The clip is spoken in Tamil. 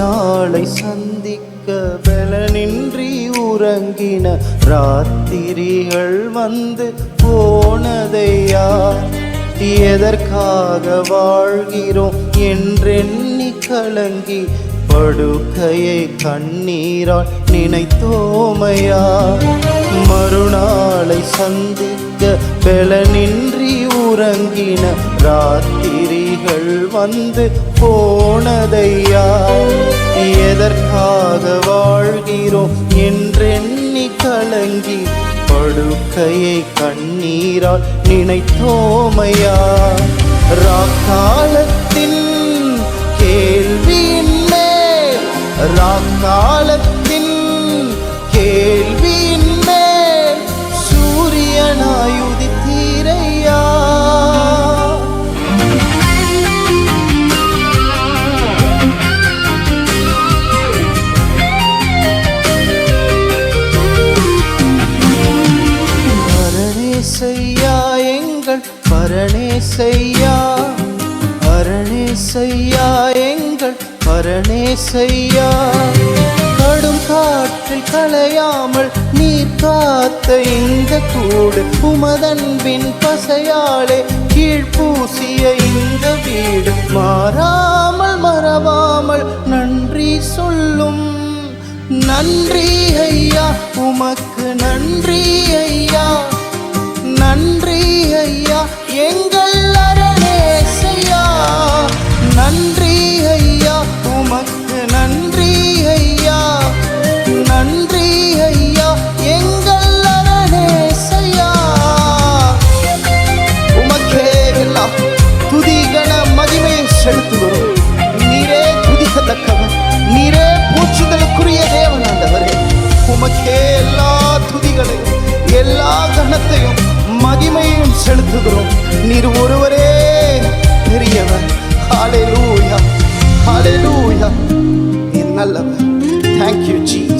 மறுநாளை சந்திக்க பலனின்றி உறங்கின ராத்திரிகள் வந்து போனதையா, எதற்காக வாழ்கிறோம் என்றெண்ணி கலங்கி படுக்கையை கண்ணீரால் நினைத்தோமையா. மறுநாளை சந்திக்க பலனின்றி உறங்கின ராத்திரிகள் வந்து போனதையா, எதற்காக வாழ்கிறோம் என்றெண்ணி கலங்கி படுக்கையை கண்ணீரால் நினைத்தோமையா. ராக்காலத்தின் கேள்வியின் மேல், ராக்காலத்தின் கேள்வியின் மேல் சூரியனாய் உதித்தீரையா. பரணேசையா எங்கள் பரணேசையா, அரணேசையா எங்கள் பரணேசையா. கடும் காற்றில் கலையாமல் நீர் காத்த இந்த கூடு, உமதன்பின் பசையாலே கீழ்பூசிய இந்த வீடு, மாறாமல் மறவாமல் நன்றி சொல்லும். நன்றி ஐயா, உமக்கு நன்றி ஐயா, நன்றி ஐயா எங்கள் அரணேசையா. நன்றி ஐயா, உமக்கு நன்றி ஐயா, நன்றி ஐயா எங்கள் அரணேசையா. உமக்கே எல்லா துதி கன மகிமை செலுத்துகிறோம். நீரே துதிக்கத்தக்கவர், நீரே போற்றுதலுக்குரிய தேவன் ஆண்டவரே. உமக்கே எல்லா துதிகளையும் எல்லா கனத்தையும் மகிமையும் செலுத்துகிறோம். நீர் ஒருவரே பெரியவர். ஹல்லேலூயா, ஹல்லேலூயா. நீர் நல்லவர். Thank you, Jesus.